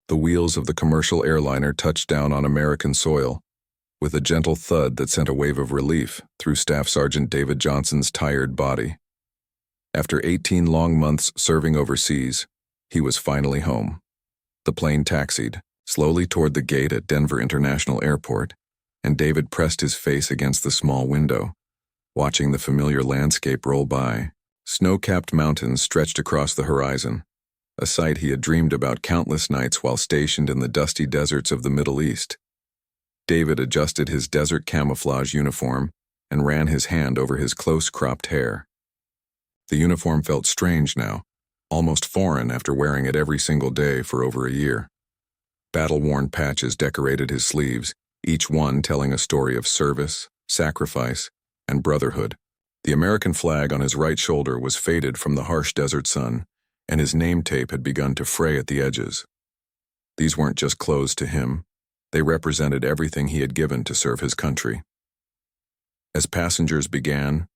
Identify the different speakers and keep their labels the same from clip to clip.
Speaker 1: The wheels of the commercial airliner touched down on American soil, with a gentle thud that sent a wave of relief through Staff Sergeant David Johnson's tired body. After 18 long months serving overseas, he was finally home. The plane taxied slowly toward the gate at Denver International Airport, and David pressed his face against the small window, watching the familiar landscape roll by. Snow-capped mountains stretched across the horizon, a sight he had dreamed about countless nights while stationed in the dusty deserts of the Middle East. David adjusted his desert camouflage uniform and ran his hand over his close-cropped hair. The uniform felt strange now, almost foreign after wearing it every single day for over a year. Battle-worn patches decorated his sleeves, each one telling a story of service, sacrifice, and brotherhood. The American flag on his right shoulder was faded from the harsh desert sun, and his name tape had begun to fray at the edges. These weren't just clothes to him. They represented everything he had given to serve his country. As passengers began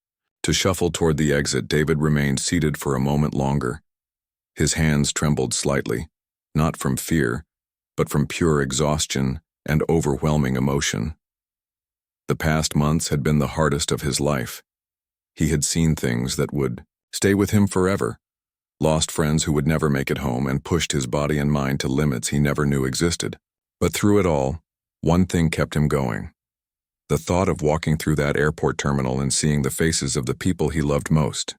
Speaker 1: to shuffle toward the exit, David remained seated for a moment longer. His hands trembled slightly, not from fear, but from pure exhaustion and overwhelming emotion. The past months had been the hardest of his life. He had seen things that would stay with him forever, lost friends who would never make it home, and pushed his body and mind to limits he never knew existed. But through it all, one thing kept him going. The thought of walking through that airport terminal and seeing the faces of the people he loved most.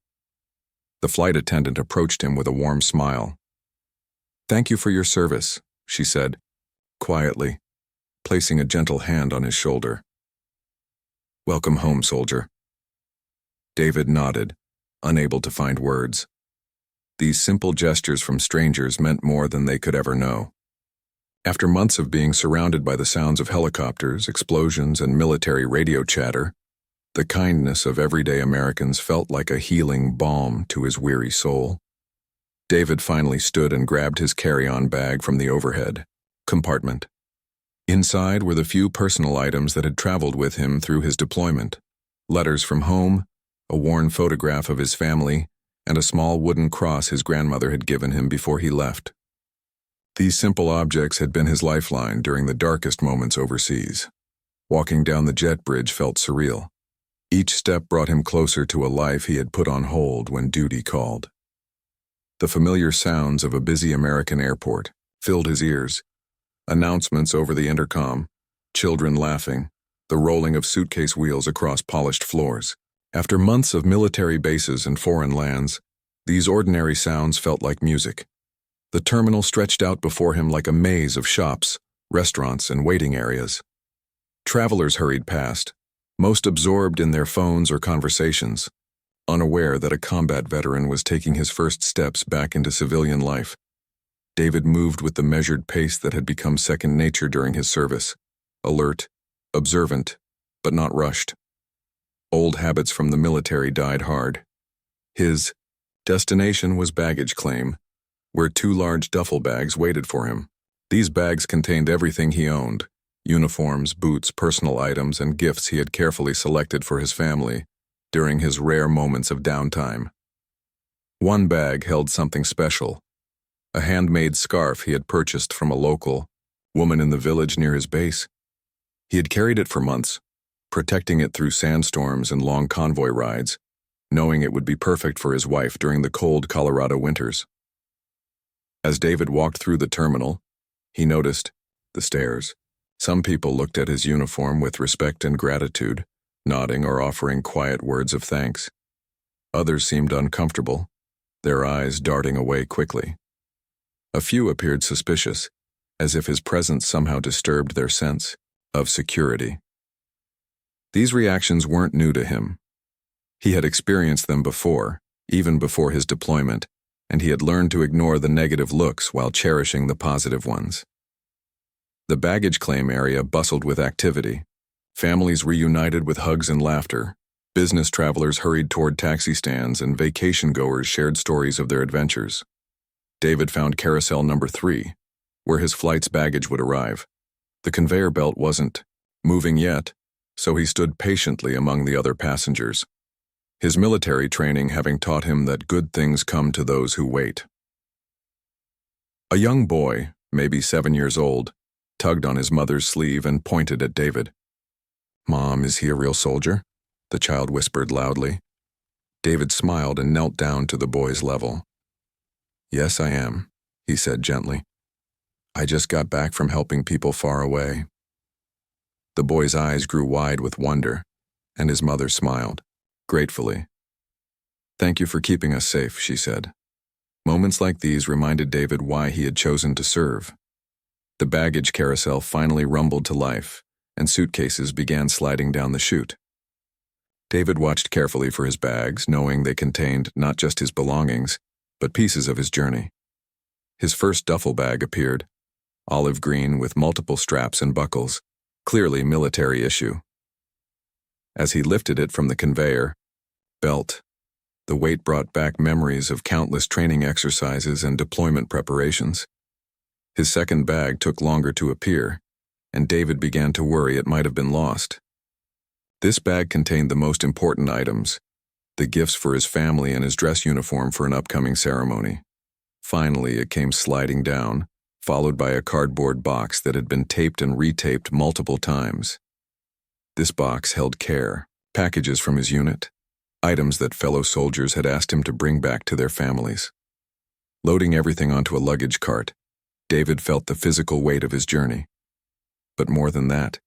Speaker 1: The flight attendant approached him with a warm smile. "Thank you for your service," she said, quietly, placing a gentle hand on his shoulder. "Welcome home, soldier." David nodded, unable to find words. These simple gestures from strangers meant more than they could ever know. After months of being surrounded by the sounds of helicopters, explosions, and military radio chatter, the kindness of everyday Americans felt like a healing balm to his weary soul. David finally stood and grabbed his carry-on bag from the overhead compartment. Inside were the few personal items that had traveled with him through his deployment: letters from home, a worn photograph of his family, and a small wooden cross his grandmother had given him before he left. These simple objects had been his lifeline during the darkest moments overseas. Walking down the jet bridge felt surreal. Each step brought him closer to a life he had put on hold when duty called. The familiar sounds of a busy American airport filled his ears. Announcements over the intercom, children laughing, the rolling of suitcase wheels across polished floors. After months of military bases and foreign lands, these ordinary sounds felt like music. The terminal stretched out before him like a maze of shops, restaurants, and waiting areas. Travelers hurried past, most absorbed in their phones or conversations, unaware that a combat veteran was taking his first steps back into civilian life. David moved with the measured pace that had become second nature during his service, alert, observant, but not rushed. Old habits from the military died hard. His destination was baggage claim, where 2 large duffel bags waited for him. These bags contained everything he owned: uniforms, boots, personal items, and gifts he had carefully selected for his family during his rare moments of downtime. One bag held something special: a handmade scarf he had purchased from a local woman in the village near his base. He had carried it for months, protecting it through sandstorms and long convoy rides, knowing it would be perfect for his wife during the cold Colorado winters. As David walked through the terminal, he noticed the stares. Some people looked at his uniform with respect and gratitude, nodding or offering quiet words of thanks. Others seemed uncomfortable, their eyes darting away quickly. A few appeared suspicious, as if his presence somehow disturbed their sense of security. These reactions weren't new to him. He had experienced them before, even before his deployment, and he had learned to ignore the negative looks while cherishing the positive ones. The baggage claim area bustled with activity. Families reunited with hugs and laughter. Business travelers hurried toward taxi stands, and vacation goers shared stories of their adventures. David found carousel number 3, where his flight's baggage would arrive. The conveyor belt wasn't moving yet, so he stood patiently among the other passengers, his military training having taught him that good things come to those who wait. A young boy, maybe 7 years old, tugged on his mother's sleeve and pointed at David. "Mom, is he a real soldier?" the child whispered loudly. David smiled and knelt down to the boy's level. "Yes, I am," he said gently. "I just got back from helping people far away." The boy's eyes grew wide with wonder, and his mother smiled, gratefully. "Thank you for keeping us safe," she said. Moments like these reminded David why he had chosen to serve. The baggage carousel finally rumbled to life, and suitcases began sliding down the chute. David watched carefully for his bags, knowing they contained not just his belongings, but pieces of his journey. His first duffel bag appeared, olive green with multiple straps and buckles, clearly military issue. As he lifted it from the conveyor belt, the weight brought back memories of countless training exercises and deployment preparations. His second bag took longer to appear, and David began to worry it might have been lost. This bag contained the most important items, the gifts for his family and his dress uniform for an upcoming ceremony. Finally, it came sliding down, followed by a cardboard box that had been taped and retaped multiple times. This box held care, packages from his unit, items that fellow soldiers had asked him to bring back to their families. Loading everything onto a luggage cart, David felt the physical weight of his journey. But more than that,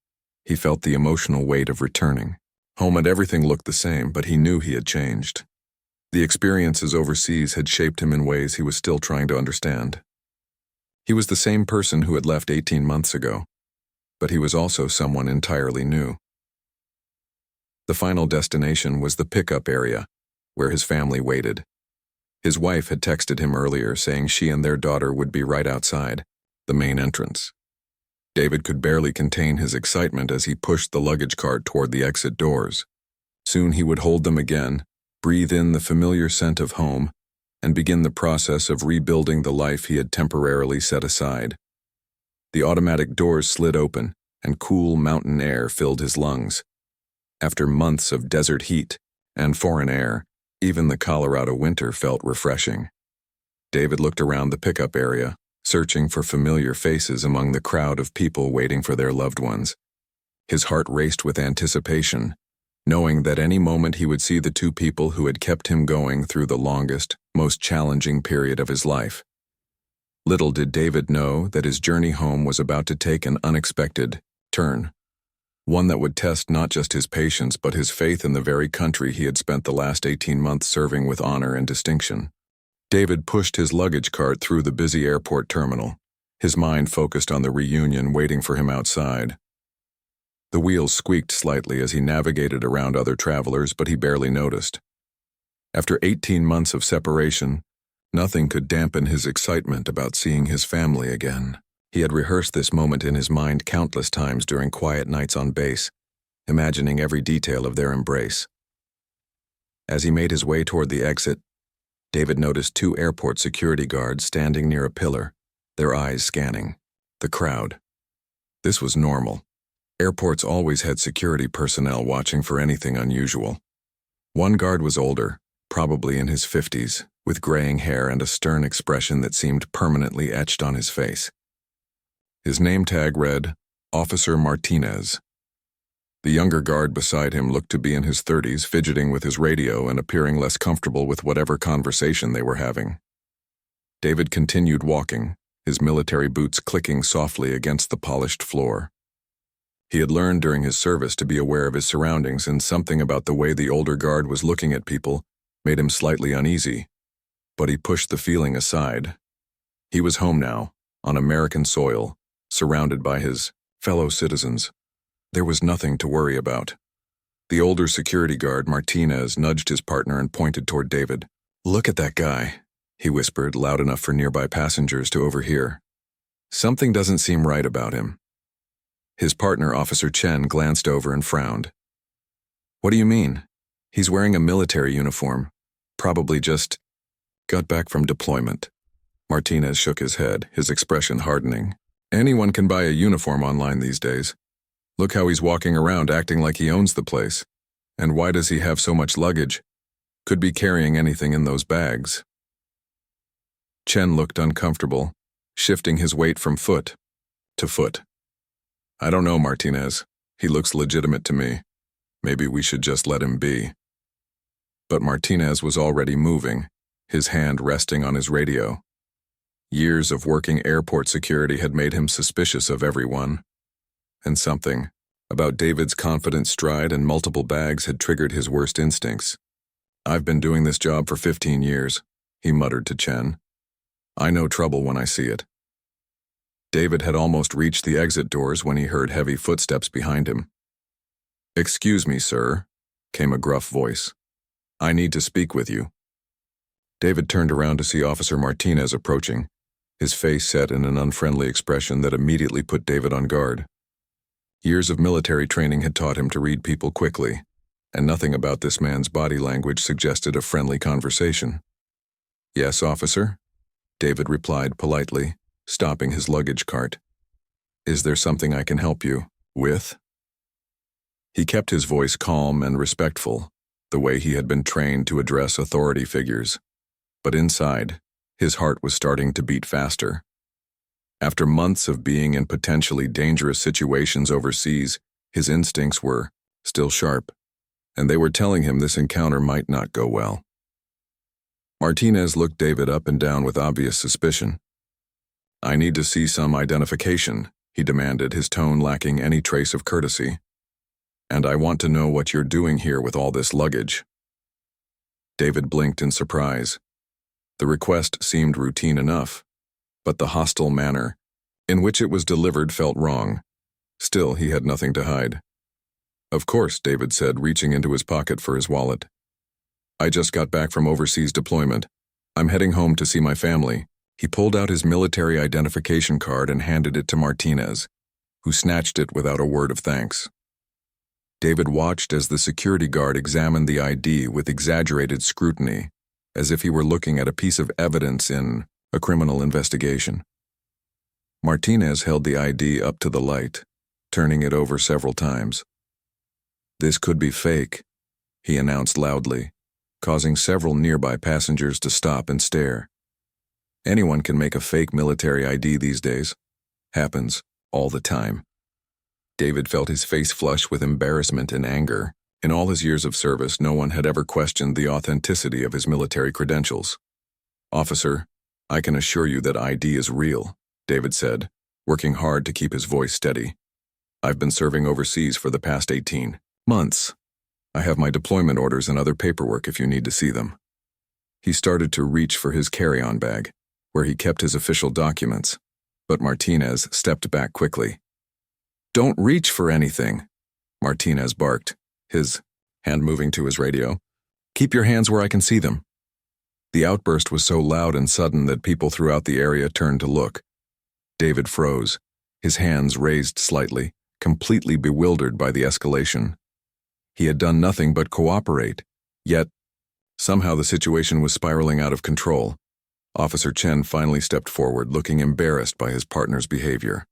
Speaker 1: he felt the emotional weight of returning. Home and everything looked the same, but he knew he had changed. The experiences overseas had shaped him in ways he was still trying to understand. He was the same person who had left 18 months ago, but he was also someone entirely new. The final destination was the pickup area, where his family waited. His wife had texted him earlier saying she and their daughter would be right outside, the main entrance. David could barely contain his excitement as he pushed the luggage cart toward the exit doors. Soon he would hold them again, breathe in the familiar scent of home, and begin the process of rebuilding the life he had temporarily set aside. The automatic doors slid open, and cool mountain air filled his lungs. After months of desert heat and foreign air, even the Colorado winter felt refreshing. David looked around the pickup area, searching for familiar faces among the crowd of people waiting for their loved ones. His heart raced with anticipation, knowing that any moment he would see the two people who had kept him going through the longest, most challenging period of his life. Little did David know that his journey home was about to take an unexpected turn. One that would test not just his patience but his faith in the very country he had spent the last 18 months serving with honor and distinction. David pushed his luggage cart through the busy airport terminal, his mind focused on the reunion waiting for him outside. The wheels squeaked slightly as he navigated around other travelers, but he barely noticed. After 18 months of separation, nothing could dampen his excitement about seeing his family again. He had rehearsed this moment in his mind countless times during quiet nights on base, imagining every detail of their embrace. As he made his way toward the exit, David noticed 2 airport security guards standing near a pillar, their eyes scanning the crowd. This was normal. Airports always had security personnel watching for anything unusual. One guard was older, probably in his 50s, with graying hair and a stern expression that seemed permanently etched on his face. His name tag read, Officer Martinez. The younger guard beside him looked to be in his 30s, fidgeting with his radio and appearing less comfortable with whatever conversation they were having. David continued walking, his military boots clicking softly against the polished floor. He had learned during his service to be aware of his surroundings, and something about the way the older guard was looking at people made him slightly uneasy. But he pushed the feeling aside. He was home now, on American soil, surrounded by his fellow citizens. There was nothing to worry about. The older security guard, Martinez, nudged his partner and pointed toward David. "Look at that guy," he whispered, loud enough for nearby passengers to overhear. "Something doesn't seem right about him." His partner, Officer Chen, glanced over and frowned. "What do you mean? He's wearing a military uniform. Probably just got back from deployment." Martinez shook his head, his expression hardening. "Anyone can buy a uniform online these days. Look how he's walking around acting like he owns the place. And why does he have so much luggage? Could be carrying anything in those bags." Chen looked uncomfortable, shifting his weight from foot to foot. I don't know, Martinez. He looks legitimate to me. Maybe we should just let him be. But Martinez was already moving, his hand resting on his radio. Years of working airport security had made him suspicious of everyone. And something about David's confident stride and multiple bags had triggered his worst instincts. I've been doing this job for 15 years, he muttered to Chen. I know trouble when I see it. David had almost reached the exit doors when he heard heavy footsteps behind him. Excuse me, sir, came a gruff voice. I need to speak with you. David turned around to see Officer Martinez approaching, his face set in an unfriendly expression that immediately put David on guard. Years of military training had taught him to read people quickly, and nothing about this man's body language suggested a friendly conversation. Yes, officer, David replied politely, stopping his luggage cart. Is there something I can help you with? He kept his voice calm and respectful, the way he had been trained to address authority figures. But inside, his heart was starting to beat faster. After months of being in potentially dangerous situations overseas, his instincts were still sharp, and they were telling him this encounter might not go well. Martinez looked David up and down with obvious suspicion. I need to see some identification, he demanded, his tone lacking any trace of courtesy. And I want to know what you're doing here with all this luggage. David blinked in surprise. The request seemed routine enough, but the hostile manner in which it was delivered felt wrong. Still, he had nothing to hide. Of course, David said, reaching into his pocket for his wallet. I just got back from overseas deployment. I'm heading home to see my family. He pulled out his military identification card and handed it to Martinez, who snatched it without a word of thanks. David watched as the security guard examined the ID with exaggerated scrutiny, as if he were looking at a piece of evidence in a criminal investigation. Martinez held the ID up to the light, turning it over several times. This could be fake, he announced loudly, causing several nearby passengers to stop and stare. Anyone can make a fake military ID these days. Happens all the time. David felt his face flush with embarrassment and anger. In all his years of service, no one had ever questioned the authenticity of his military credentials. Officer, I can assure you that ID is real, David said, working hard to keep his voice steady. I've been serving overseas for the past 18 months. I have my deployment orders and other paperwork if you need to see them. He started to reach for his carry-on bag, where he kept his official documents, but Martinez stepped back quickly. Don't reach for anything, Martinez barked, his hand moving to his radio. Keep your hands where I can see them. The outburst was so loud and sudden that people throughout the area turned to look. David froze, his hands raised slightly, completely bewildered by the escalation. He had done nothing but cooperate, yet somehow the situation was spiraling out of control. Officer Chen finally stepped forward, looking embarrassed by his partner's behavior.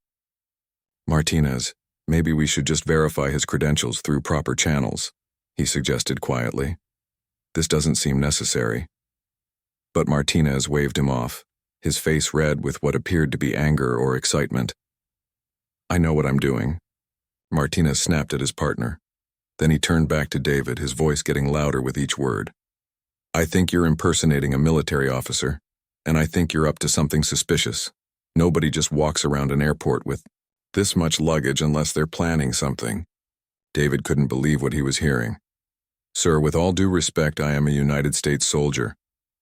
Speaker 1: Martinez, maybe we should just verify his credentials through proper channels, he suggested quietly. This doesn't seem necessary. But Martinez waved him off, his face red with what appeared to be anger or excitement. I know what I'm doing, Martinez snapped at his partner. Then he turned back to David, his voice getting louder with each word. I think you're impersonating a military officer, and I think you're up to something suspicious. Nobody just walks around an airport with this much luggage unless they're planning something. David couldn't believe what he was hearing. Sir, with all due respect, I am a United States soldier.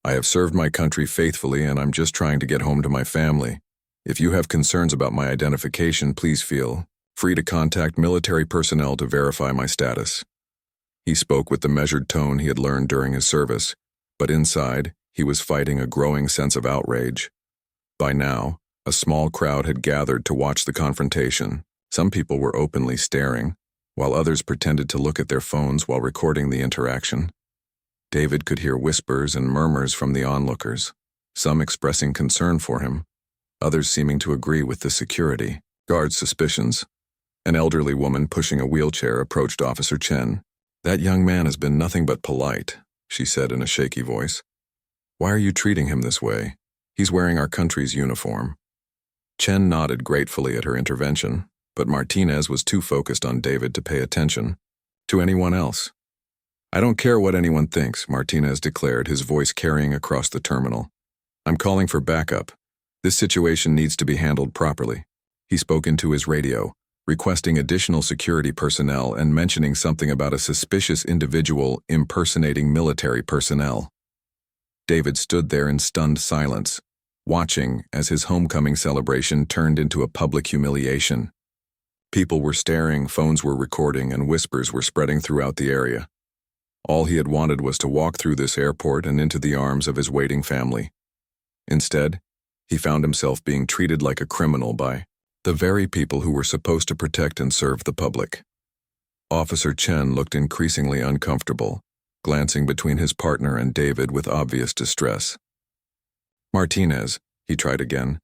Speaker 1: I have served my country faithfully and I'm just trying to get home to my family. If you have concerns about my identification, please feel free to contact military personnel to verify my status. He spoke with the measured tone he had learned during his service, but inside, he was fighting a growing sense of outrage. By now, a small crowd had gathered to watch the confrontation. Some people were openly staring, while others pretended to look at their phones while recording the interaction. David could hear whispers and murmurs from the onlookers, some expressing concern for him, others seeming to agree with the security guard's suspicions. An elderly woman pushing a wheelchair approached Officer Chen. That young man has been nothing but polite, she said in a shaky voice. Why are you treating him this way? He's wearing our country's uniform. Chen nodded gratefully at her intervention, but Martinez was too focused on David to pay attention to anyone else. "I don't care what anyone thinks," Martinez declared, his voice carrying across the terminal. "I'm calling for backup. This situation needs to be handled properly." He spoke into his radio, requesting additional security personnel and mentioning something about a suspicious individual impersonating military personnel. David stood there in stunned silence, watching as his homecoming celebration turned into a public humiliation. People were staring, phones were recording, and whispers were spreading throughout the area. All he had wanted was to walk through this airport and into the arms of his waiting family. Instead, he found himself being treated like a criminal by the very people who were supposed to protect and serve the public. Officer Chen looked increasingly uncomfortable, glancing between his partner and David with obvious distress. "Martinez," he tried again,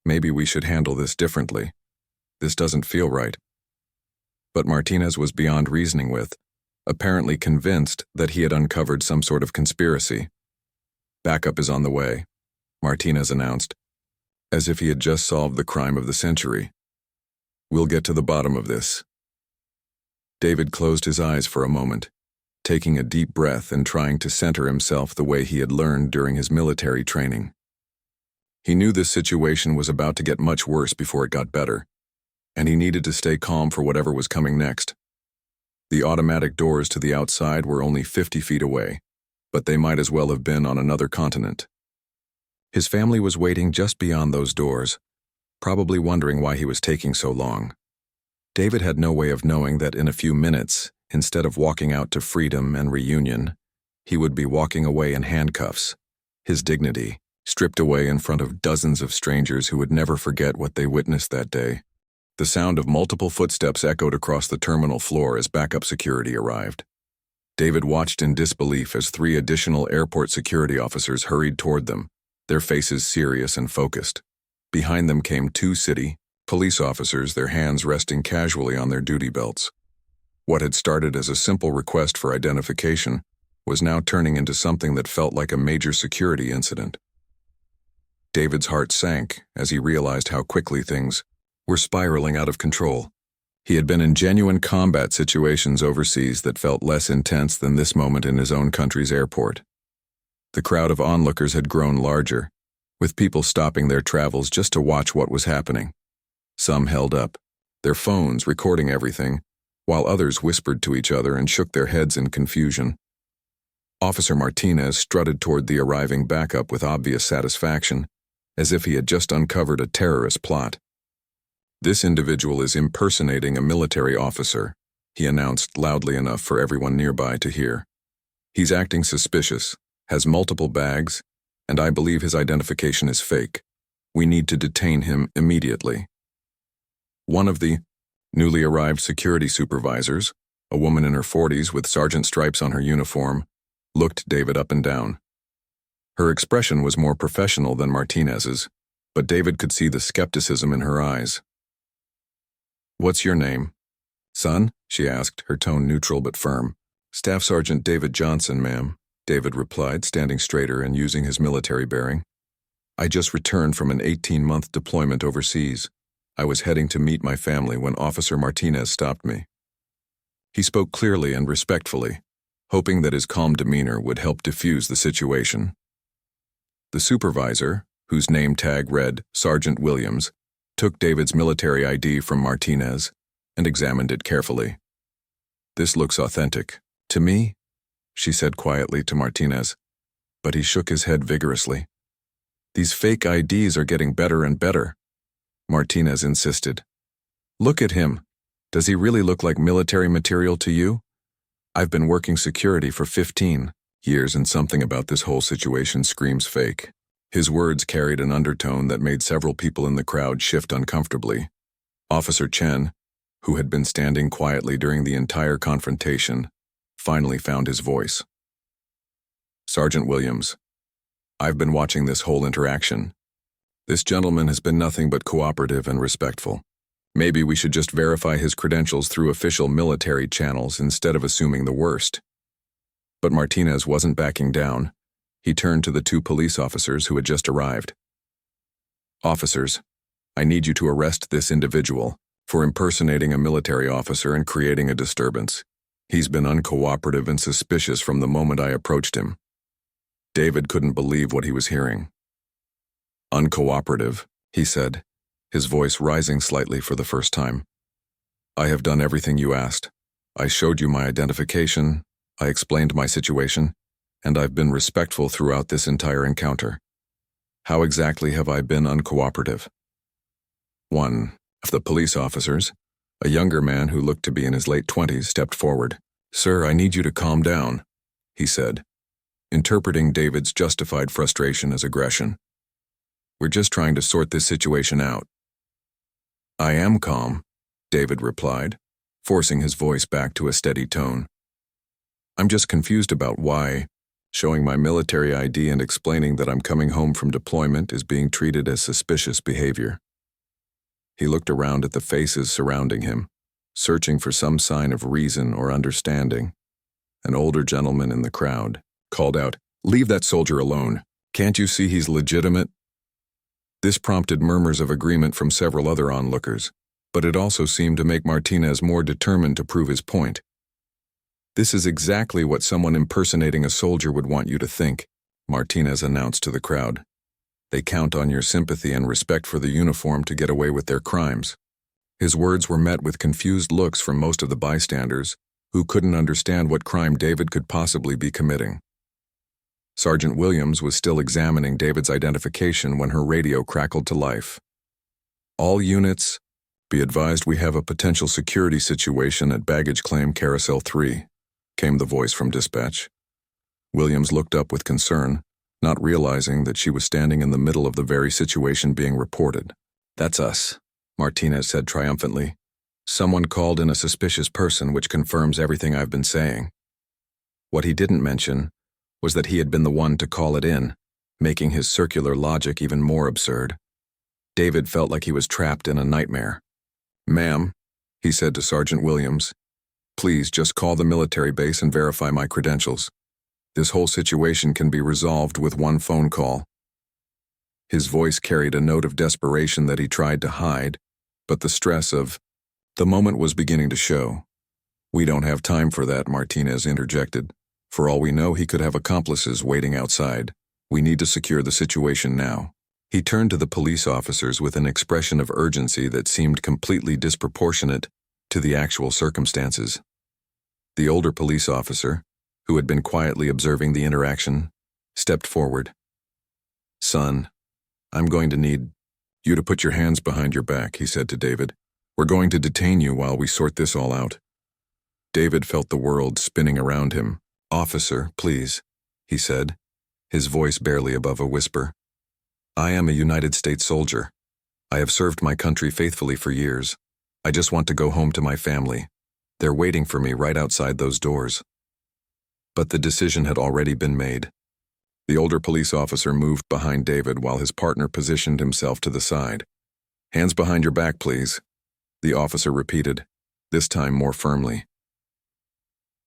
Speaker 1: "maybe we should handle this differently. This doesn't feel right." But Martinez was beyond reasoning with, apparently convinced that he had uncovered some sort of conspiracy. "Backup is on the way," Martinez announced, as if he had just solved the crime of the century. "We'll get to the bottom of this." David closed his eyes for a moment, taking a deep breath and trying to center himself the way he had learned during his military training. He knew this situation was about to get much worse before it got better, and he needed to stay calm for whatever was coming next. The automatic doors to the outside were only 50 feet away, but they might as well have been on another continent. His family was waiting just beyond those doors, probably wondering why he was taking so long. David had no way of knowing that in a few minutes, instead of walking out to freedom and reunion, he would be walking away in handcuffs, his dignity stripped away in front of dozens of strangers who would never forget what they witnessed that day. The sound of multiple footsteps echoed across the terminal floor as backup security arrived. David watched in disbelief as 3 additional airport security officers hurried toward them, their faces serious and focused. Behind them came 2 city police officers, their hands resting casually on their duty belts. What had started as a simple request for identification was now turning into something that felt like a major security incident. David's heart sank as he realized how quickly things were spiraling out of control. He had been in genuine combat situations overseas that felt less intense than this moment in his own country's airport. The crowd of onlookers had grown larger, with people stopping their travels just to watch what was happening. Some held up their phones, recording everything, while others whispered to each other and shook their heads in confusion. Officer Martinez strutted toward the arriving backup with obvious satisfaction, as if he had just uncovered a terrorist plot. "This individual is impersonating a military officer," he announced loudly enough for everyone nearby to hear. "He's acting suspicious, has multiple bags, and I believe his identification is fake. We need to detain him immediately." One of the newly arrived security supervisors, a woman in her 40s with sergeant stripes on her uniform, looked David up and down. Her expression was more professional than Martinez's, but David could see the skepticism in her eyes. "What's your name?" "Son?" she asked, her tone neutral but firm. "Staff Sergeant David Johnson, ma'am," David replied, standing straighter and using his military bearing. "I just returned from an 18-month deployment overseas. I was heading to meet my family when Officer Martinez stopped me." He spoke clearly and respectfully, hoping that his calm demeanor would help diffuse the situation. The supervisor, whose name tag read Sergeant Williams, took David's military ID from Martinez and examined it carefully. "This looks authentic. To me," she said quietly to Martinez, but he shook his head vigorously. "These fake IDs are getting better and better," Martinez insisted. "Look at him. Does he really look like military material to you? I've been working security for 15 years and something about this whole situation screams fake." His words carried an undertone that made several people in the crowd shift uncomfortably. Officer Chen, who had been standing quietly during the entire confrontation, finally found his voice. "Sergeant Williams, I've been watching this whole interaction. This gentleman has been nothing but cooperative and respectful. Maybe we should just verify his credentials through official military channels instead of assuming the worst." But Martinez wasn't backing down. He turned to the 2 police officers who had just arrived. "Officers, I need you to arrest this individual for impersonating a military officer and creating a disturbance. He's been uncooperative and suspicious from the moment I approached him." David couldn't believe what he was hearing. "Uncooperative," he said, his voice rising slightly for the first time. "I have done everything you asked. I showed you my identification, I explained my situation, and I've been respectful throughout this entire encounter. How exactly have I been uncooperative?" One of the police officers, a younger man who looked to be in his late 20s, stepped forward. "Sir, I need you to calm down," he said, interpreting David's justified frustration as aggression. "We're just trying to sort this situation out." "I am calm," David replied, forcing his voice back to a steady tone. "I'm just confused about why showing my military ID and explaining that I'm coming home from deployment is being treated as suspicious behavior." He looked around at the faces surrounding him, searching for some sign of reason or understanding. An older gentleman in the crowd called out, "Leave that soldier alone. Can't you see he's legitimate?" This prompted murmurs of agreement from several other onlookers, but it also seemed to make Martinez more determined to prove his point. "This is exactly what someone impersonating a soldier would want you to think," Martinez announced to the crowd. "They count on your sympathy and respect for the uniform to get away with their crimes." His words were met with confused looks from most of the bystanders, who couldn't understand what crime David could possibly be committing. Sergeant Williams was still examining David's identification when her radio crackled to life. "All units, be advised we have a potential security situation at baggage claim Carousel 3, came the voice from dispatch. Williams looked up with concern, not realizing that she was standing in the middle of the very situation being reported. "That's us," Martinez said triumphantly. "Someone called in a suspicious person, which confirms everything I've been saying." What he didn't mention was that he had been the one to call it in, making his circular logic even more absurd. David felt like he was trapped in a nightmare. "Ma'am," he said to Sergeant Williams, "please just call the military base and verify my credentials. This whole situation can be resolved with one phone call." His voice carried a note of desperation that he tried to hide, but the stress of the moment was beginning to show. "We don't have time for that," Martinez interjected. "For all we know, he could have accomplices waiting outside. We need to secure the situation now." He turned to the police officers with an expression of urgency that seemed completely disproportionate to the actual circumstances. The older police officer, who had been quietly observing the interaction, stepped forward. "Son, I'm going to need you to put your hands behind your back," he said to David. "We're going to detain you while we sort this all out." David felt the world spinning around him. "Officer, please," he said, his voice barely above a whisper. "I am a United States soldier. I have served my country faithfully for years. I just want to go home to my family. They're waiting for me right outside those doors." But the decision had already been made. The older police officer moved behind David while his partner positioned himself to the side. "Hands behind your back, please," the officer repeated, this time more firmly.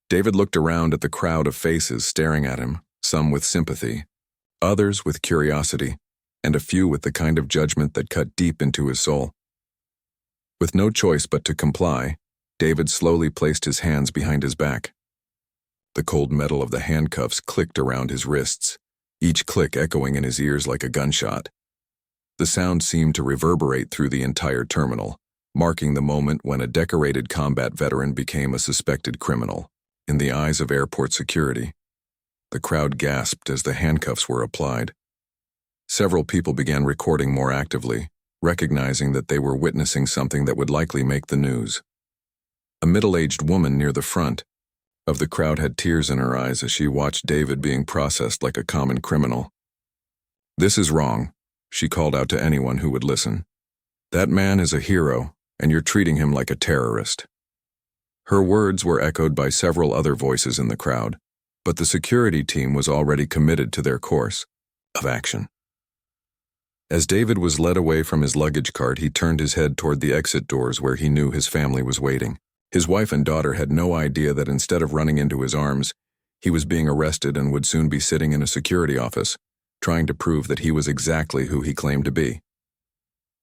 Speaker 1: David looked around at the crowd of faces staring at him, some with sympathy, others with curiosity, and a few with the kind of judgment that cut deep into his soul. With no choice but to comply, David slowly placed his hands behind his back. The cold metal of the handcuffs clicked around his wrists, each click echoing in his ears like a gunshot. The sound seemed to reverberate through the entire terminal, marking the moment when a decorated combat veteran became a suspected criminal, in the eyes of airport security. The crowd gasped as the handcuffs were applied. Several people began recording more actively, recognizing that they were witnessing something that would likely make the news. A middle-aged woman near the front of the crowd had tears in her eyes as she watched David being processed like a common criminal. "This is wrong," she called out to anyone who would listen. "That man is a hero, and you're treating him like a terrorist." Her words were echoed by several other voices in the crowd, but the security team was already committed to their course of action. As David was led away from his luggage cart, he turned his head toward the exit doors where he knew his family was waiting. His wife and daughter had no idea that instead of running into his arms, he was being arrested and would soon be sitting in a security office, trying to prove that he was exactly who he claimed to be.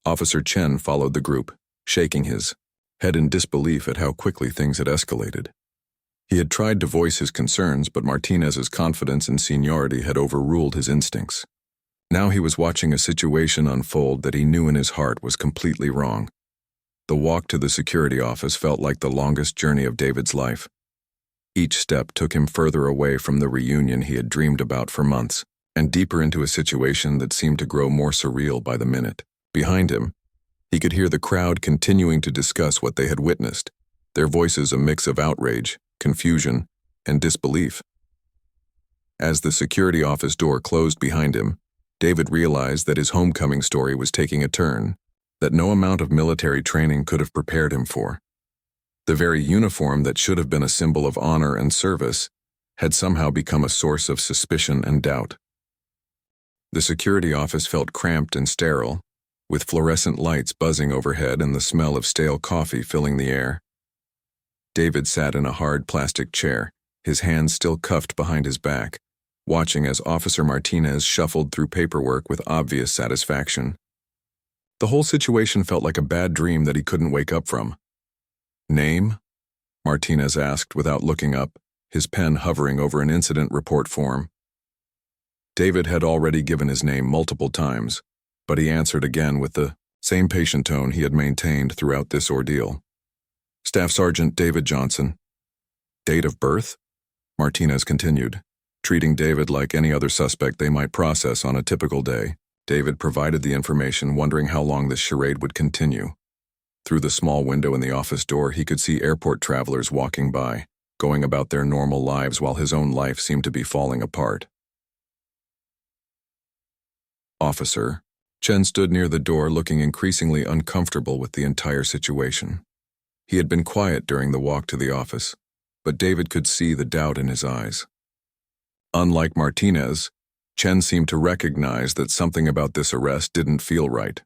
Speaker 1: Officer Chen followed the group, shaking his head in disbelief at how quickly things had escalated. He had tried to voice his concerns, but Martinez's confidence and seniority had overruled his instincts. Now he was watching a situation unfold that he knew in his heart was completely wrong. The walk to the security office felt like the longest journey of David's life. Each step took him further away from the reunion he had dreamed about for months, and deeper into a situation that seemed to grow more surreal by the minute. Behind him, he could hear the crowd continuing to discuss what they had witnessed, their voices a mix of outrage, confusion, and disbelief. As the security office door closed behind him, David realized that his homecoming story was taking a turn that no amount of military training could have prepared him for. The very uniform that should have been a symbol of honor and service had somehow become a source of suspicion and doubt. The security office felt cramped and sterile, with fluorescent lights buzzing overhead and the smell of stale coffee filling the air. David sat in a hard plastic chair, his hands still cuffed behind his back, watching as Officer Martinez shuffled through paperwork with obvious satisfaction. The whole situation felt like a bad dream that he couldn't wake up from. "Name?" Martinez asked without looking up, his pen hovering over an incident report form. David had already given his name multiple times, but he answered again with the same patient tone he had maintained throughout this ordeal. "Staff Sergeant David Johnson." "Date of birth?" Martinez continued, treating David like any other suspect they might process on a typical day. David provided the information, wondering how long this charade would continue. Through the small window in the office door, he could see airport travelers walking by, going about their normal lives while his own life seemed to be falling apart. "Officer." Chen stood near the door, looking increasingly uncomfortable with the entire situation. He had been quiet during the walk to the office, but David could see the doubt in his eyes. Unlike Martinez, Chen seemed to recognize that something about this arrest didn't feel right.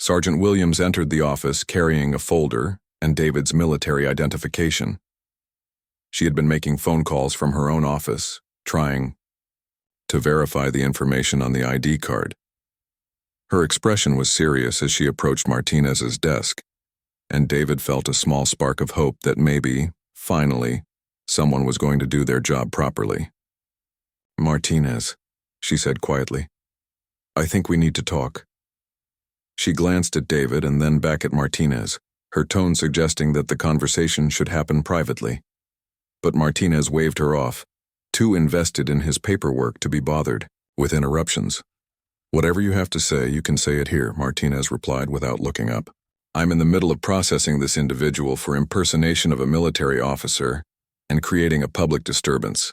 Speaker 1: Sergeant Williams entered the office carrying a folder and David's military identification. She had been making phone calls from her own office, trying to verify the information on the ID card. Her expression was serious as she approached Martinez's desk, and David felt a small spark of hope that maybe, finally, someone was going to do their job properly. "Martinez," she said quietly, "I think we need to talk." She glanced at David and then back at Martinez, her tone suggesting that the conversation should happen privately. But Martinez waved her off, too invested in his paperwork to be bothered with interruptions. "Whatever you have to say, you can say it here," Martinez replied without looking up. "I'm in the middle of processing this individual for impersonation of a military officer and creating a public disturbance."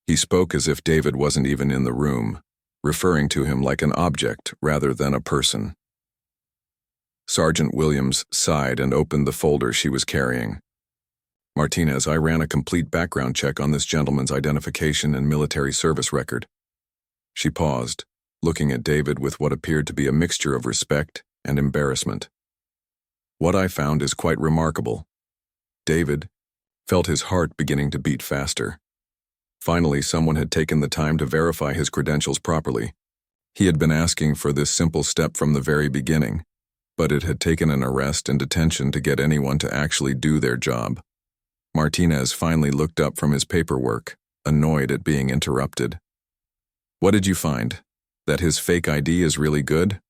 Speaker 1: He spoke as if David wasn't even in the room, referring to him like an object rather than a person. Sergeant Williams sighed and opened the folder she was carrying. "Martinez, I ran a complete background check on this gentleman's identification and military service record." She paused, looking at David with what appeared to be a mixture of respect and embarrassment. "What I found is quite remarkable." David felt his heart beginning to beat faster. Finally, someone had taken the time to verify his credentials properly. He had been asking for this simple step from the very beginning, but it had taken an arrest and detention to get anyone to actually do their job. Martinez finally looked up from his paperwork, annoyed at being interrupted. "What did you find? That his fake ID is really good?"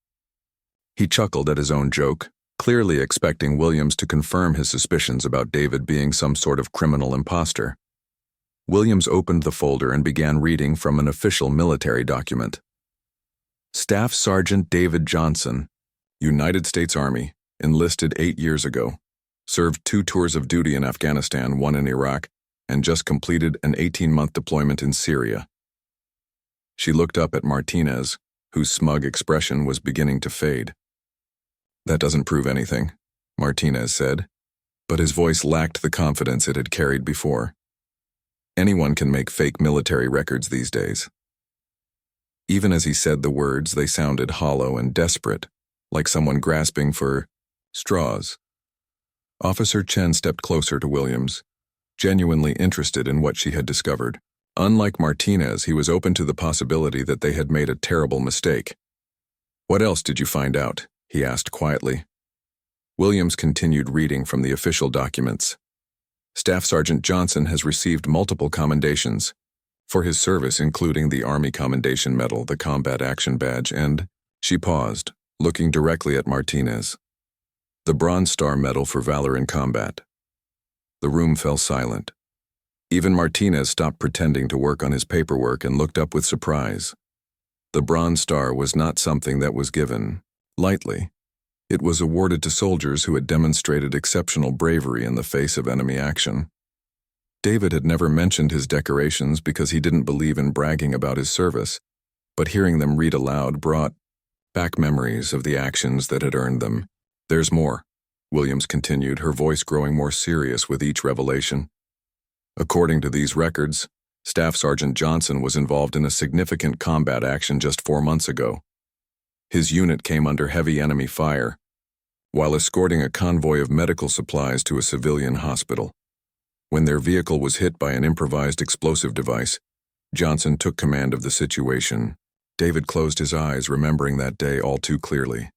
Speaker 1: He chuckled at his own joke, clearly expecting Williams to confirm his suspicions about David being some sort of criminal imposter. Williams opened the folder and began reading from an official military document. "Staff Sergeant David Johnson, United States Army, enlisted 8 years ago, served 2 tours of duty in Afghanistan, 1 in Iraq, and just completed an 18-month deployment in Syria." She looked up at Martinez, whose smug expression was beginning to fade. "That doesn't prove anything," Martinez said, but his voice lacked the confidence it had carried before. "Anyone can make fake military records these days." Even as he said the words, they sounded hollow and desperate, like someone grasping for straws. Officer Chen stepped closer to Williams, genuinely interested in what she had discovered. Unlike Martinez, he was open to the possibility that they had made a terrible mistake. "What else did you find out?" he asked quietly. Williams continued reading from the official documents. Staff Sergeant Johnson has received multiple commendations for his service, including the Army Commendation Medal, the Combat Action Badge, and, she paused, looking directly at Martinez, the Bronze Star Medal for Valor in Combat. The room fell silent. Even Martinez stopped pretending to work on his paperwork and looked up with surprise. The Bronze Star was not something that was given lightly. It was awarded to soldiers who had demonstrated exceptional bravery in the face of enemy action. David had never mentioned his decorations because he didn't believe in bragging about his service, but hearing them read aloud brought back memories of the actions that had earned them. "There's more," Williams continued, her voice growing more serious with each revelation. According to these records, Staff Sergeant Johnson was involved in a significant combat action just 4 months ago. His unit came under heavy enemy fire while escorting a convoy of medical supplies to a civilian hospital. When their vehicle was hit by an improvised explosive device, Johnson took command of the situation. David closed his eyes, remembering that day all too clearly.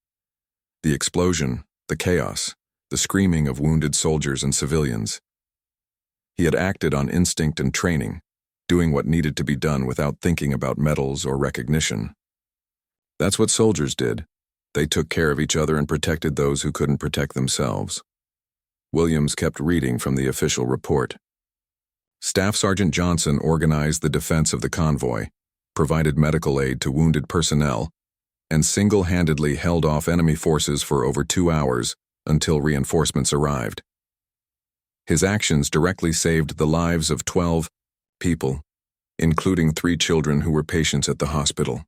Speaker 1: The explosion, the chaos, the screaming of wounded soldiers and civilians. He had acted on instinct and training, doing what needed to be done without thinking about medals or recognition. That's what soldiers did. They took care of each other and protected those who couldn't protect themselves. Williams kept reading from the official report. Staff Sergeant Johnson organized the defense of the convoy, provided medical aid to wounded personnel, and single-handedly held off enemy forces for over 2 hours until reinforcements arrived. His actions directly saved the lives of 12 people, including 3 children who were patients at the hospital.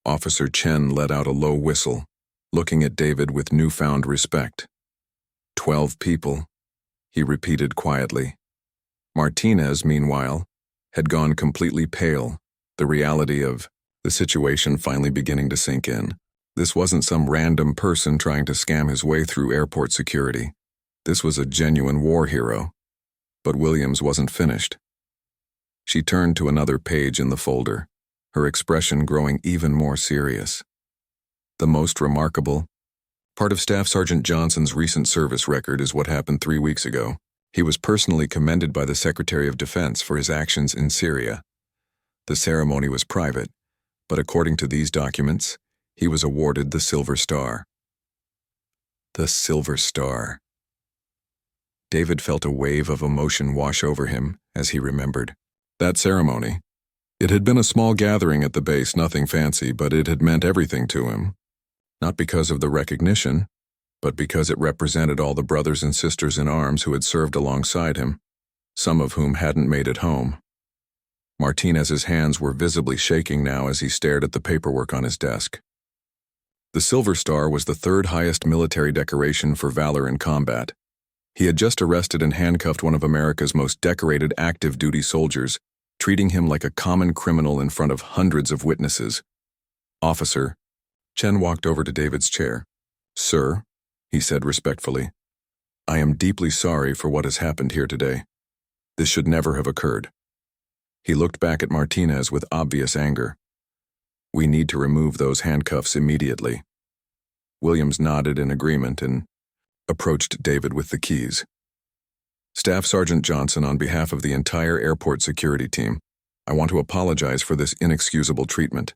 Speaker 1: Officer Chen let out a low whistle, looking at David with newfound respect. 12 people, he repeated quietly. Martinez, meanwhile, had gone completely pale, the reality of the situation finally beginning to sink in. This wasn't some random person trying to scam his way through airport security. This was a genuine war hero. But Williams wasn't finished. She turned to another page in the folder, her expression growing even more serious. The most remarkable part of Staff Sergeant Johnson's recent service record is what happened 3 weeks ago. He was personally commended by the Secretary of Defense for his actions in Syria. The ceremony was private, but according to these documents, he was awarded the Silver Star. The Silver Star. David felt a wave of emotion wash over him as he remembered that ceremony. It had been a small gathering at the base, nothing fancy, but it had meant everything to him. Not because of the recognition, but because it represented all the brothers and sisters in arms who had served alongside him, some of whom hadn't made it home. Martinez's hands were visibly shaking now as he stared at the paperwork on his desk. The Silver Star was the 3rd highest military decoration for valor in combat. He had just arrested and handcuffed one of America's most decorated active duty soldiers, treating him like a common criminal in front of hundreds of witnesses. "Officer," Chen walked over to David's chair. "Sir," he said respectfully, "I am deeply sorry for what has happened here today. This should never have occurred." He looked back at Martinez with obvious anger. "We need to remove those handcuffs immediately." Williams nodded in agreement and approached David with the keys. "Staff Sergeant Johnson, on behalf of the entire airport security team, I want to apologize for this inexcusable treatment.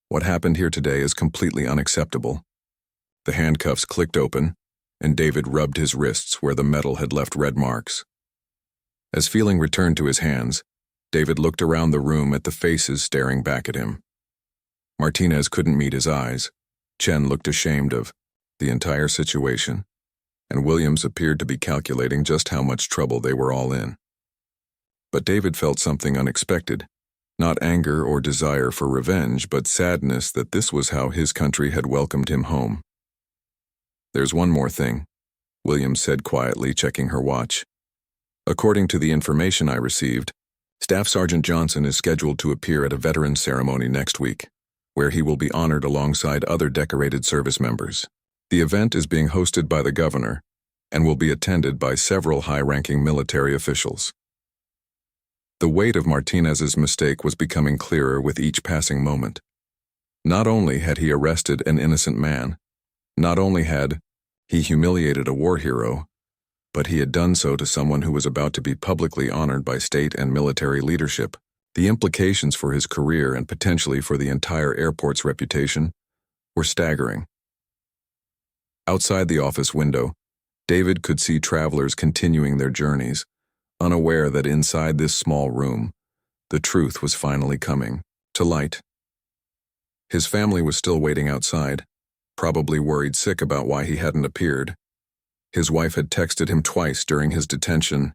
Speaker 1: What happened here today is completely unacceptable." The handcuffs clicked open, and David rubbed his wrists where the metal had left red marks. As feeling returned to his hands, David looked around the room at the faces staring back at him. Martinez couldn't meet his eyes. Chen looked ashamed of the entire situation, and Williams appeared to be calculating just how much trouble they were all in. But David felt something unexpected, not anger or desire for revenge, but sadness that this was how his country had welcomed him home. "There's one more thing," Williams said quietly, checking her watch. "According to the information I received, Staff Sergeant Johnson is scheduled to appear at a veterans ceremony next week, where he will be honored alongside other decorated service members. The event is being hosted by the governor and will be attended by several high-ranking military officials." The weight of Martinez's mistake was becoming clearer with each passing moment. Not only had he arrested an innocent man, not only had he humiliated a war hero, but he had done so to someone who was about to be publicly honored by state and military leadership. The implications for his career and potentially for the entire airport's reputation were staggering. Outside the office window, David could see travelers continuing their journeys, unaware that inside this small room, the truth was finally coming to light. His family was still waiting outside, probably worried sick about why he hadn't appeared. His wife had texted him twice during his detention,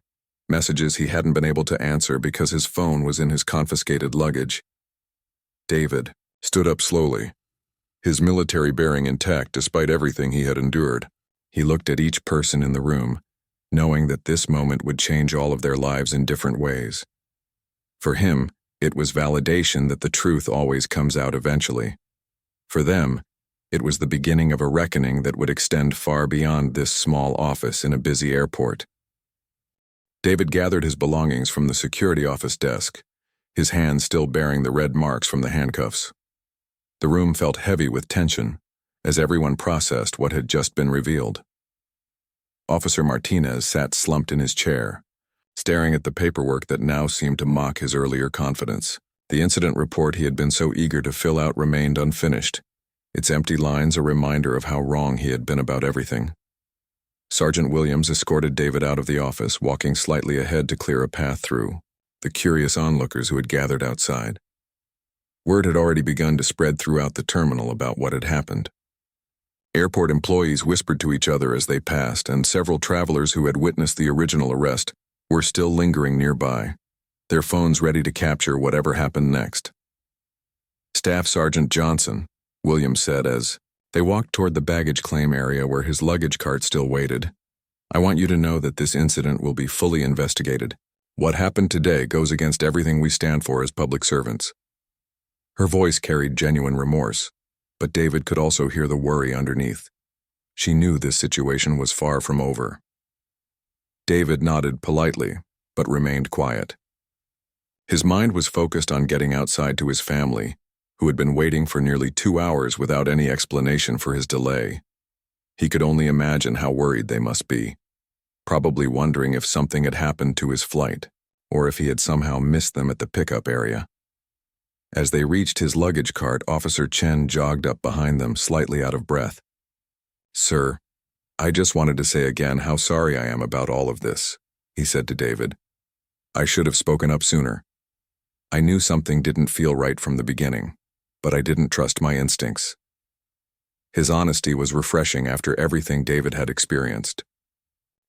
Speaker 1: messages he hadn't been able to answer because his phone was in his confiscated luggage. David stood up slowly, his military bearing intact despite everything he had endured. He looked at each person in the room, knowing that this moment would change all of their lives in different ways. For him, it was validation that the truth always comes out eventually. For them, it was the beginning of a reckoning that would extend far beyond this small office in a busy airport. David gathered his belongings from the security office desk, his hands still bearing the red marks from the handcuffs. The room felt heavy with tension as everyone processed what had just been revealed. Officer Martinez sat slumped in his chair, staring at the paperwork that now seemed to mock his earlier confidence. The incident report he had been so eager to fill out remained unfinished, its empty lines a reminder of how wrong he had been about everything. Sergeant Williams escorted David out of the office, walking slightly ahead to clear a path through the curious onlookers who had gathered outside. Word had already begun to spread throughout the terminal about what had happened. Airport employees whispered to each other as they passed, and several travelers who had witnessed the original arrest were still lingering nearby, their phones ready to capture whatever happened next. Staff Sergeant Johnson, Williams said as they walked toward the baggage claim area where his luggage cart still waited, "I want you to know that this incident will be fully investigated. What happened today goes against everything we stand for as public servants." Her voice carried genuine remorse, but David could also hear the worry underneath. She knew this situation was far from over. David nodded politely, but remained quiet. His mind was focused on getting outside to his family, who had been waiting for nearly 2 hours without any explanation for his delay. He could only imagine how worried they must be, probably wondering if something had happened to his flight, or if he had somehow missed them at the pickup area. As they reached his luggage cart, Officer Chen jogged up behind them, slightly out of breath. "Sir, I just wanted to say again how sorry I am about all of this," he said to David. "I should have spoken up sooner. I knew something didn't feel right from the beginning, but I didn't trust my instincts." His honesty was refreshing after everything David had experienced.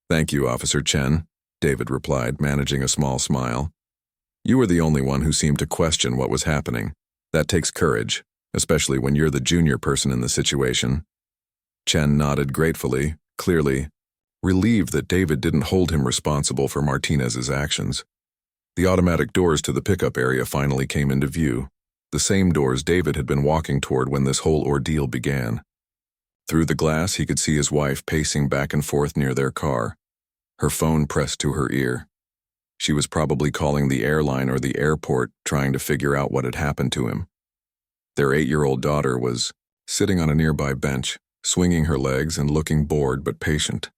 Speaker 1: "Thank you, Officer Chen," David replied, managing a small smile. "You were the only one who seemed to question what was happening. That takes courage, especially when you're the junior person in the situation." Chen nodded gratefully, clearly relieved that David didn't hold him responsible for Martinez's actions. The automatic doors to the pickup area finally came into view, the same doors David had been walking toward when this whole ordeal began. Through the glass, he could see his wife pacing back and forth near their car, her phone pressed to her ear. She was probably calling the airline or the airport, trying to figure out what had happened to him. Their 8-year-old daughter was sitting on a nearby bench, swinging her legs and looking bored but patient.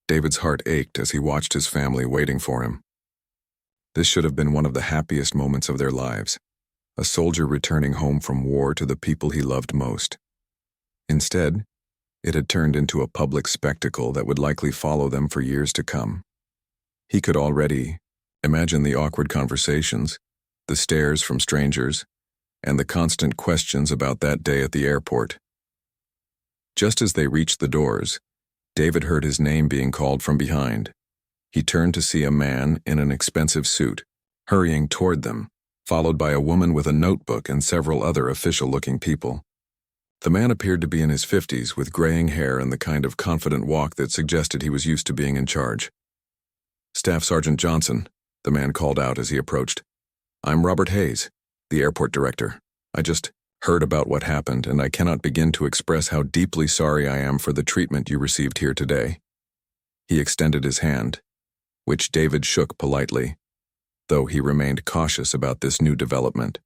Speaker 1: David's heart ached as he watched his family waiting for him. This should have been one of the happiest moments of their lives, a soldier returning home from war to the people he loved most. Instead, it had turned into a public spectacle that would likely follow them for years to come. He could already imagine the awkward conversations, the stares from strangers, and the constant questions about that day at the airport. Just as they reached the doors, David heard his name being called from behind. He turned to see a man in an expensive suit, hurrying toward them, followed by a woman with a notebook and several other official-looking people. The man appeared to be in his 50s, with graying hair and the kind of confident walk that suggested he was used to being in charge. "Staff Sergeant Johnson," the man called out as he approached. "I'm Robert Hayes, the airport director. I just heard about what happened, and I cannot begin to express how deeply sorry I am for the treatment you received here today." He extended his hand, which David shook politely, though he remained cautious about this new development.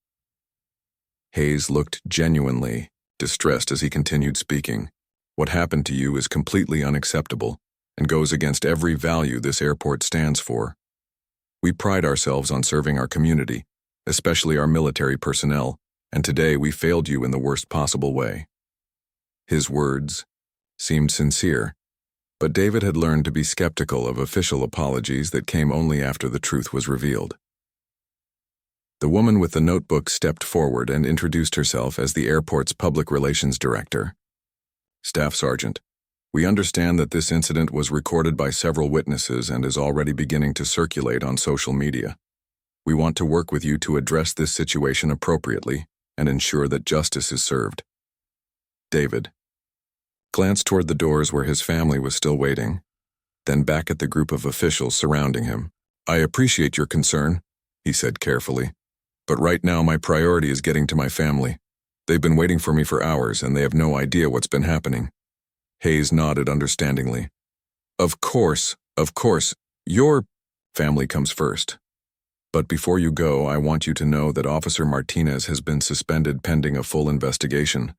Speaker 1: Hayes looked genuinely distressed as he continued speaking. What happened to you is completely unacceptable and goes against every value this airport stands for. We pride ourselves on serving our community, especially our military personnel, and today we failed you in the worst possible way. His words seemed sincere, but David had learned to be skeptical of official apologies that came only after the truth was revealed. The woman with the notebook stepped forward and introduced herself as the airport's public relations director. Staff Sergeant, we understand that this incident was recorded by several witnesses and is already beginning to circulate on social media. We want to work with you to address this situation appropriately and ensure that justice is served. David glanced toward the doors where his family was still waiting, then back at the group of officials surrounding him. I appreciate your concern, he said carefully, but right now my priority is getting to my family. They've been waiting for me for hours and they have no idea what's been happening. Hayes nodded understandingly. Of course, your family comes first. But before you go, I want you to know that Officer Martinez has been suspended pending a full investigation.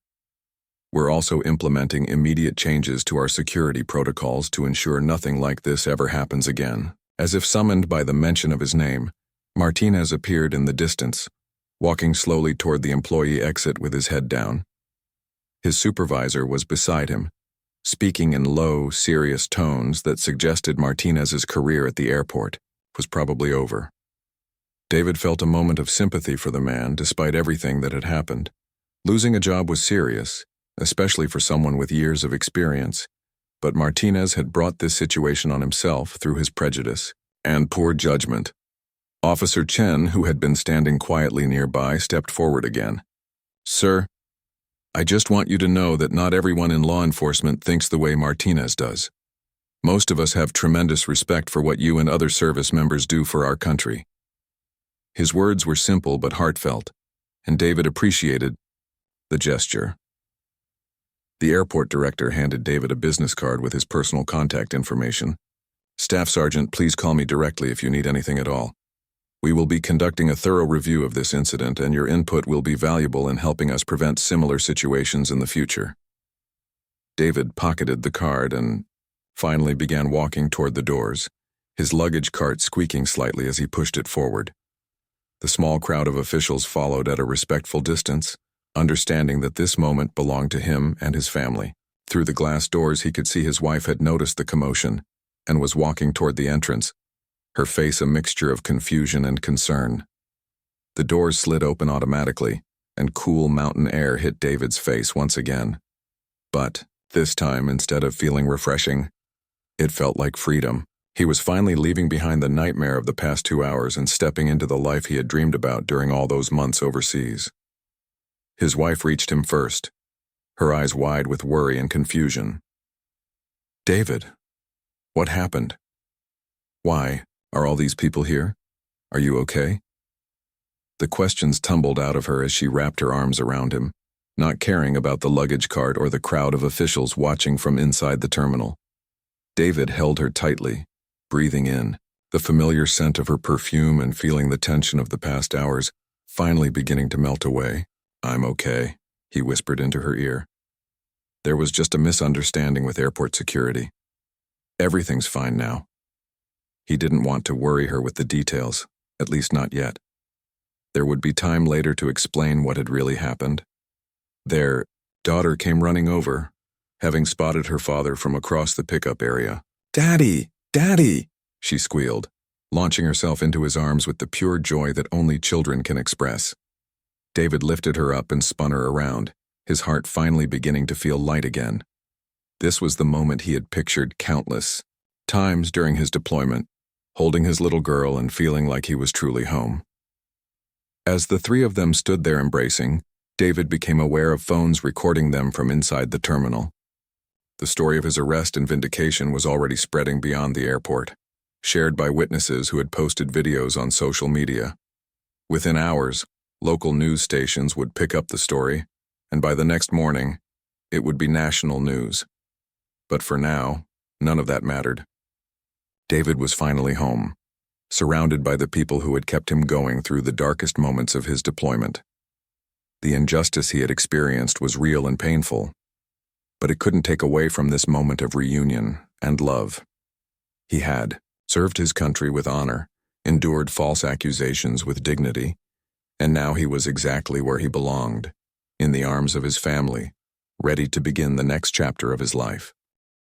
Speaker 1: We're also implementing immediate changes to our security protocols to ensure nothing like this ever happens again. As if summoned by the mention of his name, Martinez appeared in the distance, walking slowly toward the employee exit with his head down. His supervisor was beside him, speaking in low, serious tones that suggested Martinez's career at the airport was probably over. David felt a moment of sympathy for the man despite everything that had happened. Losing a job was serious, especially for someone with years of experience, but Martinez had brought this situation on himself through his prejudice and poor judgment. Officer Chen, who had been standing quietly nearby, stepped forward again. Sir, I just want you to know that not everyone in law enforcement thinks the way Martinez does. Most of us have tremendous respect for what you and other service members do for our country. His words were simple but heartfelt, and David appreciated the gesture. The airport director handed David a business card with his personal contact information. Staff Sergeant, please call me directly if you need anything at all. We will be conducting a thorough review of this incident, and your input will be valuable in helping us prevent similar situations in the future. David pocketed the card and finally began walking toward the doors, his luggage cart squeaking slightly as he pushed it forward. The small crowd of officials followed at a respectful distance, understanding that this moment belonged to him and his family. Through the glass doors, he could see his wife had noticed the commotion and was walking toward the entrance, her face a mixture of confusion and concern. The doors slid open automatically, and cool mountain air hit David's face once again. But, this time, instead of feeling refreshing, it felt like freedom. He was finally leaving behind the nightmare of the past 2 hours and stepping into the life he had dreamed about during all those months overseas. His wife reached him first, her eyes wide with worry and confusion. David, what happened? Why are all these people here? Are you okay? The questions tumbled out of her as she wrapped her arms around him, not caring about the luggage cart or the crowd of officials watching from inside the terminal. David held her tightly, breathing in the familiar scent of her perfume and feeling the tension of the past hours finally beginning to melt away. I'm okay, he whispered into her ear. There was just a misunderstanding with airport security. Everything's fine now. He didn't want to worry her with the details, at least not yet. There would be time later to explain what had really happened. Their daughter came running over, having spotted her father from across the pickup area. Daddy! Daddy! She squealed, launching herself into his arms with the pure joy that only children can express. David lifted her up and spun her around, his heart finally beginning to feel light again. This was the moment he had pictured countless times during his deployment, holding his little girl and feeling like he was truly home. As the three of them stood there embracing, David became aware of phones recording them from inside the terminal. The story of his arrest and vindication was already spreading beyond the airport, shared by witnesses who had posted videos on social media. Within hours, local news stations would pick up the story, and by the next morning, it would be national news. But for now, none of that mattered. David was finally home, surrounded by the people who had kept him going through the darkest moments of his deployment. The injustice he had experienced was real and painful, but it couldn't take away from this moment of reunion and love. He had served his country with honor, endured false accusations with dignity, and now he was exactly where he belonged, in the arms of his family, ready to begin the next chapter of his life.